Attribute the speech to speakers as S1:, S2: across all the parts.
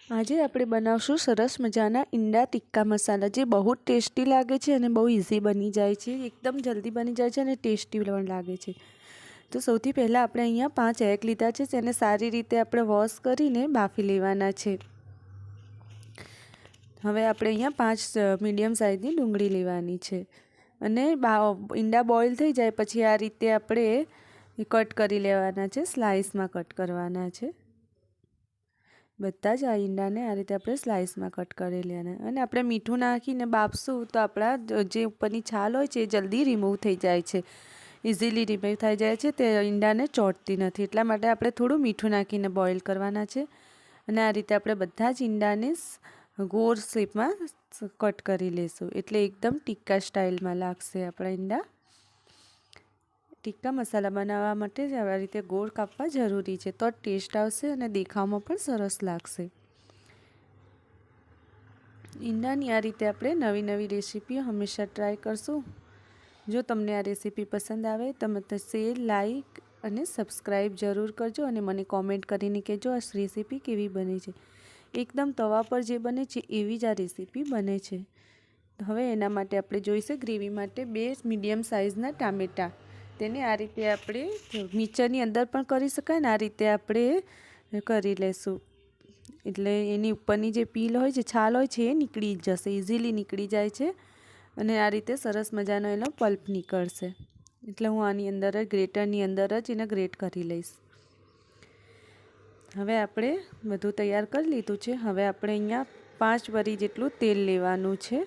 S1: આજે આપણે બનાવશું સરસ મજાના ઈંડા ટિક્કા મસાલા, જે બહુ જ ટેસ્ટી લાગે છે અને બહુ ઇઝી બની જાય છે. એકદમ જલ્દી બની જાય છે અને ટેસ્ટી પણ લાગે છે. તો સૌથી પહેલાં આપણે અહીંયા 5 એગ લીધા છે, તેને સારી રીતે આપણે વોશ કરીને બાફી લેવાના છે. હવે આપણે અહીંયા 5 મીડિયમ સાઇઝની ડુંગળી લેવાની છે અને ઈંડા બોઇલ થઈ જાય પછી આ રીતે આપણે કટ કરી લેવાના છે, સ્લાઇસમાં કટ કરવાના છે. બધા જ આ ઈંડાને આ રીતે આપણે સ્લાઇસમાં કટ કરી લેવાના અને આપણે મીઠું નાખીને બાફશું તો આપણા જે ઉપરની છાલ હોય છે એ જલ્દી રિમૂવ થઈ જાય છે, ઇઝીલી રિમૂવ થઈ જાય છે. તે ઈંડાને ચોંટતી નથી, એટલા માટે આપણે થોડું મીઠું નાખીને બોઇલ કરવાના છે. અને આ રીતે આપણે બધા જ ઈંડાને ગોળ શેપમાં કટ કરી લઈશું, એટલે એકદમ ટિક્કા સ્ટાઇલમાં લાગશે. આપણા ઈંડા ટિક્કા મસાલા બનાવવા માટે જ આ રીતે ગોળ કાપવા જરૂરી છે, તો ટેસ્ટ આવશે અને દેખાવમાં પણ સરસ લાગશે. ઈંડાની આ રીતે આપણે નવી નવી રેસીપીઓ હંમેશા ટ્રાય કરશું. જો તમને આ રેસીપી પસંદ આવે તો મને શેર, લાઈક અને સબસ્ક્રાઈબ જરૂર કરજો અને મને કોમેન્ટ કરીને કહેજો આ રેસીપી કેવી બને છે. એકદમ તવા પર જે બને છે એવી જ આ રેસીપી બને છે. હવે એના માટે આપણે જોઈશે ગ્રેવી માટે 2 મીડિયમ સાઇઝના ટામેટાં. તેને આ રીતે આપણે મિક્સરની અંદર પણ કરી શકાય ને આ રીતે આપણે કરી લેશું, એટલે એની ઉપરની જે પીલ હોય છે, છાલ હોય છે એ નીકળી જશે, ઇઝીલી નીકળી જાય છે અને આ રીતે સરસ મજાનો એનો પલ્પ નીકળશે. એટલે હું આની અંદર જ ગ્રેટરની અંદર જ એને ગ્રેટ કરી લઈશ. હવે આપણે બધું તૈયાર કરી લીધું છે. હવે આપણે અહીંયા 5 વરી જેટલું તેલ લેવાનું છે,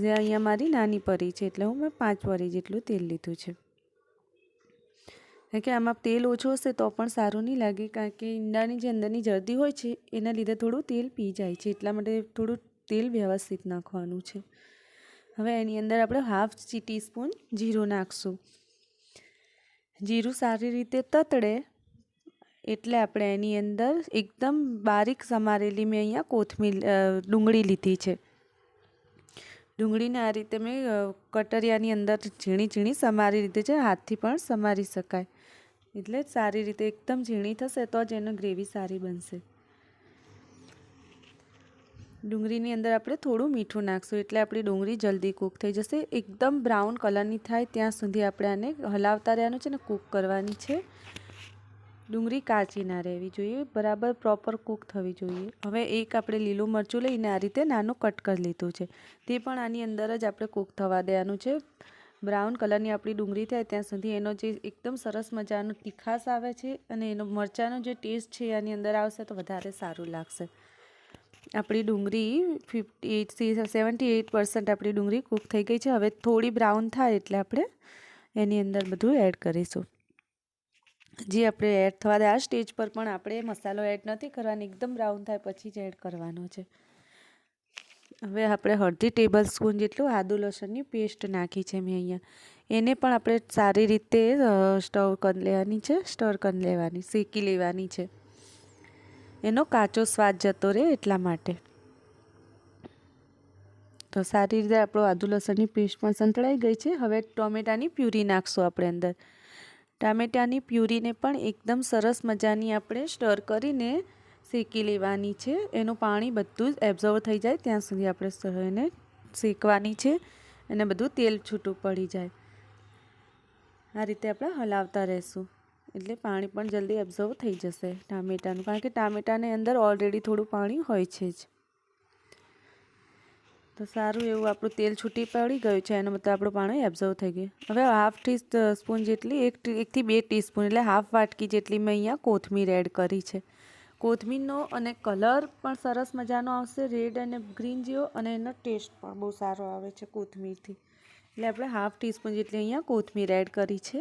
S1: જે અહીંયા મારી નાની પરી છે એટલે મેં 5 વરી જેટલું તેલ લીધું છે. કારણ કે આમાં તેલ ઓછું હશે તો પણ સારું નહીં લાગે, કારણ કે ઈંડાની જે અંદરની જરદી હોય છે એના લીધે થોડું તેલ પી જાય છે, એટલા માટે થોડું તેલ વ્યવસ્થિત નાખવાનું છે. હવે એની અંદર આપણે 1/2 ટીસ્પૂન જીરું નાખશું. જીરું સારી રીતે તતડે એટલે આપણે એની અંદર એકદમ બારીક સમારેલી મેં અહીંયા કોથમીર ડુંગળી લીધી છે. ડુંગળીને આ રીતે મેં કટરિયાની અંદર ઝીણી ઝીણી સમારી લીધી છે, હાથથી પણ સમારી શકાય, એટલે સારી રીતે એકદમ ઝીણી થશે તો જ એનો ગ્રેવી સારી બનશે. ડુંગળીની અંદર આપણે થોડું મીઠું નાખશું એટલે આપણી ડુંગળી જલ્દી કૂક થઈ જશે. એકદમ બ્રાઉન કલરની થાય ત્યાં સુધી આપણે આને હલાવતા રહેવાનું છે ને કૂક કરવાની છે. ડુંગળી કાચી ના રહેવી જોઈએ, બરાબર પ્રોપર કૂક થવી જોઈએ. હવે એક આપણે લીલું મરચું લઈને આ રીતે નાનું કટ કરી લીધું છે, તે પણ આની અંદર જ આપણે કૂક થવા દેવાનું છે. બ્રાઉન કલરની આપણી ડુંગળી થાય ત્યાં સુધી એનો જે એકદમ સરસ મજાનો તીખાશ આવે છે અને એનો મરચાંનો જે ટેસ્ટ છે એની અંદર આવશે તો વધારે સારું લાગશે. આપણી ડુંગળી 78% આપણી ડુંગળી કૂક થઈ ગઈ છે. હવે થોડી બ્રાઉન થાય એટલે આપણે એની અંદર બધું એડ કરીશું. જે આપણે એડ થવા દે આ સ્ટેજ પર પણ આપણે મસાલો એડ નથી કરવાનો, એકદમ બ્રાઉન થાય પછી જ એડ કરવાનો છે. હવે આપણે 1/2 ટેબલ સ્પૂન જેટલું આદુ લસણની પેસ્ટ નાખી છે મેં અહીંયા, એને પણ આપણે સારી રીતે સ્ટર કરી લેવાની, શેકી લેવાની છે, એનો કાચો સ્વાદ જતો રહે એટલા માટે. તો સારી રીતે આપણો આદુ લસણની પેસ્ટ પણ સંતળાઈ ગઈ છે. હવે ટોમેટાની પ્યુરી નાખશું આપણે અંદર. ટામેટાની પ્યુરીને પણ એકદમ સરસ મજાની આપણે સ્ટર કરીને શેકી લેવાની છે. એનું પાણી બધું જ એબ્ઝોર્વ થઈ જાય ત્યાં સુધી આપણે એને શેકવાની છે અને બધું તેલ છૂટું પડી જાય. આ રીતે આપણે હલાવતા રહેશું એટલે પાણી પણ જલ્દી એબ્ઝોર્વ થઈ જશે ટામેટાનું, કારણ કે ટામેટાની અંદર ઓલરેડી થોડું પાણી હોય છે જ. તો સારું એવું આપણું તેલ છૂટી પડી ગયું છે, એનો મતલબ આપણું પાણી એબ્ઝોર્વ થઈ ગયું. હવે 1/2 ટીસ્પૂન જેટલી 1 થી 2 ટીસ્પૂન એટલે 1/2 વાટકી જેટલી મેં અહીંયા કોથમીર એડ કરી છે. કોથમીરનો અને કલર પણ સરસ મજાનો આવશે, રેડ અને ગ્રીન જેવો, અને એનો ટેસ્ટ પણ બહુ સારો આવે છે કોથમીરથી, એટલે આપણે 1/2 ટીસ્પૂન જેટલી અહીંયા કોથમીર એડ કરી છે.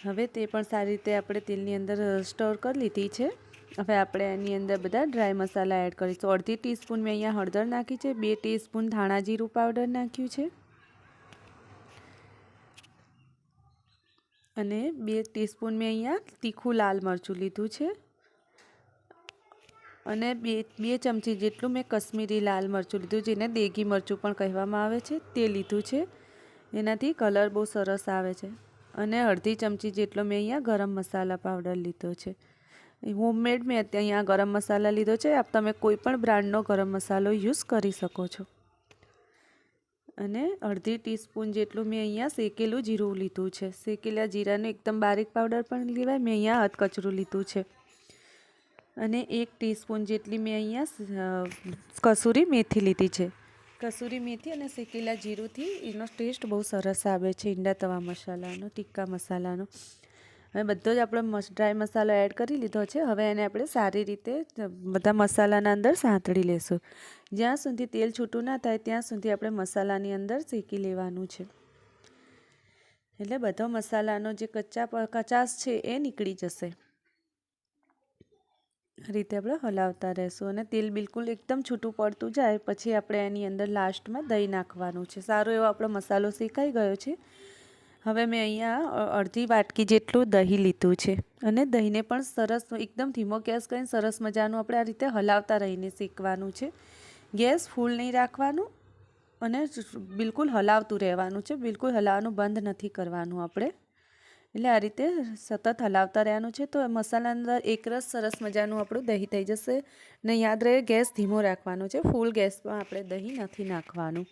S1: હવે તે પણ સારી રીતે આપણે તેલની અંદર સ્ટર કરી લીધી છે. હવે આપણે એની અંદર બધા ડ્રાય મસાલા એડ કરીશું. 1/2 ટીસ્પૂન મેં અહીંયા હળદર નાખી છે, 2 ટીસ્પૂન ધાણા જીરું પાવડર નાખ્યું છે અને 2 ટીસ્પૂન મેં અહીંયા તીખું લાલ મરચું લીધું છે અને 2 ચમચી જેટલું મેં કશ્મીરી લાલ મરચું લીધું, જેને દેગી મરચું પણ કહેવામાં આવે છે, તે લીધું છે. એનાથી કલર બહુ સરસ આવે છે. અને 1/2 ચમચી જેટલો મેં અહીંયા ગરમ મસાલા પાવડર લીધો છે. હોમમેડ મેં અત્યારે અહીંયા ગરમ મસાલા લીધો છે. તમે કોઈ પણ બ્રાન્ડનો ગરમ મસાલો યુઝ કરી શકો છો. અને અડધી ટીસ્પૂન જેટલું મેં અહીંયા શેકેલું જીરું લીધું છે. શેકેલા જીરાનું એકદમ બારીક પાવડર પણ લેવાય. મેં અહીંયા અધકચરું લીધું છે. અને 1 ટીસ્પૂન જેટલી મેં અહીંયા કસૂરી મેથી લીધી છે. કસૂરી મેથી અને શેકેલા જીરુંથી એનો ટેસ્ટ બહુ સરસ આવે છે ઈંડા તવા મસાલાનો, ટિક્કા મસાલાનો. હવે બધો જ આપણે ડ્રાય મસાલો એડ કરી લીધો છે. હવે એને આપણે સારી રીતે બધા મસાલાના અંદર સાંતળી લેશું. જ્યાં સુધી તેલ છૂટું ના થાય ત્યાં સુધી આપણે મસાલાની અંદર શેકી લેવાનું છે. એટલે બધો મસાલાનો જે કચાશ છે એ નીકળી જશે. આ રીતે આપણે હલાવતા રહેશું અને તેલ બિલકુલ એકદમ છૂટું પડતું જાય પછી આપણે એની અંદર લાસ્ટમાં દહીં નાખવાનું છે. સારો એવો આપણો મસાલો શેકાઈ ગયો છે. હવે મેં અહીંયા અડધી વાટકી જેટલું દહીં લીધું છે અને દહીંને પણ સરસ એકદમ ધીમો ગેસ કરીને સરસ મજાનું આપણે આ રીતે હલાવતા રહીને શેકવાનું છે. ગેસ ફૂલ નહીં રાખવાનું અને બિલકુલ હલાવતું રહેવાનું છે. બિલકુલ હલાવવાનું બંધ નથી કરવાનું આપણે. એટલે આ રીતે સતત હલાવતા રહેવાનું છે. તો મસાલા અંદર એકરસ સરસ મજાનું આપણું દહીં થઈ જશે. ને યાદ રહે ગેસ ધીમો રાખવાનો છે. ફૂલ ગેસમાં આપણે દહીં નથી નાખવાનું.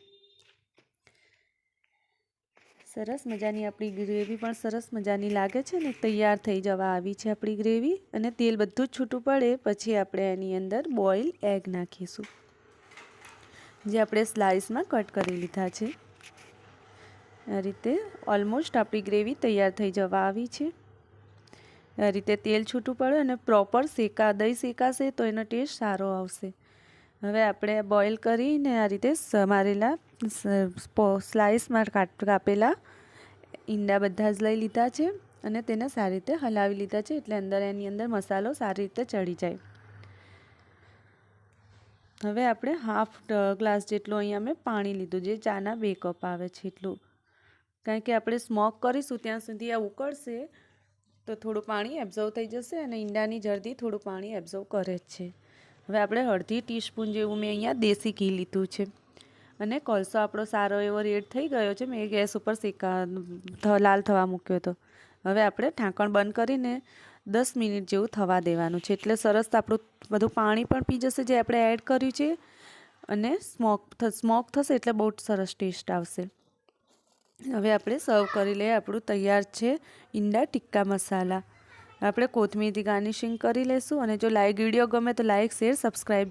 S1: સરસ મજાની આપણી ગ્રેવી પણ સરસ મજાની લાગે છે ને તૈયાર થઈ જવા આવી છે આપણી ગ્રેવી. અને તેલ બધું જ છૂટું પડે પછી આપણે એની અંદર બોઇલ એગ નાખીશું જે આપણે સ્લાઇસમાં કટ કરી લીધા છે. આ રીતે ઓલમોસ્ટ આપણી ગ્રેવી તૈયાર થઈ જવા આવી છે. આ રીતે તેલ છૂટું પડે અને પ્રોપર દહીં શેકાશે તો એનો ટેસ્ટ સારો આવશે. હવે આપણે બોઇલ કરીને આ રીતે સમારેલા સ્લાઇસમાં કાપેલા ઈંડા બધા જ લઈ લીધા છે અને તેને સારી રીતે હલાવી લીધા છે એટલે એની અંદર મસાલો સારી રીતે ચડી જાય. હવે આપણે હાફ ગ્લાસ જેટલું અહીંયા મેં પાણી લીધું જે ચાના 2 કપ આવે છે એટલું. કારણ કે આપણે સ્મોક કરીશું ત્યાં સુધી આ ઉકળશે તો થોડું પાણી એબ્ઝર્વ થઈ જશે અને ઈંડાની જલ્દી થોડું પાણી એબ્ઝર્વ કરે જ છે. હવે આપણે અડધી ટીસ્પૂન જેવું મેં અહીંયા દેશી ઘી લીધું છે અને કોલસો આપણો સારો એવો રેડ થઈ ગયો છે. મેં ગેસ ઉપર લાલ થવા મૂક્યો હતો. હવે આપણે ઢાંકણ બંધ કરીને 10 મિનિટ જેવું થવા દેવાનું છે. એટલે સરસ આપણું બધું પાણી પણ પી જશે જે આપણે એડ કર્યું છે અને સ્મોક થશે એટલે બહુ સરસ ટેસ્ટ આવશે. હવે આપણે સર્વ કરી લઈએ. આપણું તૈયાર છે ઈંડા ટિક્કા મસાલા. આપણે કોથમીરથી ગાર્નિશિંગ કરી લેશું અને જો વિડીયો ગમે તો લાઇક, શેર, સબસ્ક્રાઈબ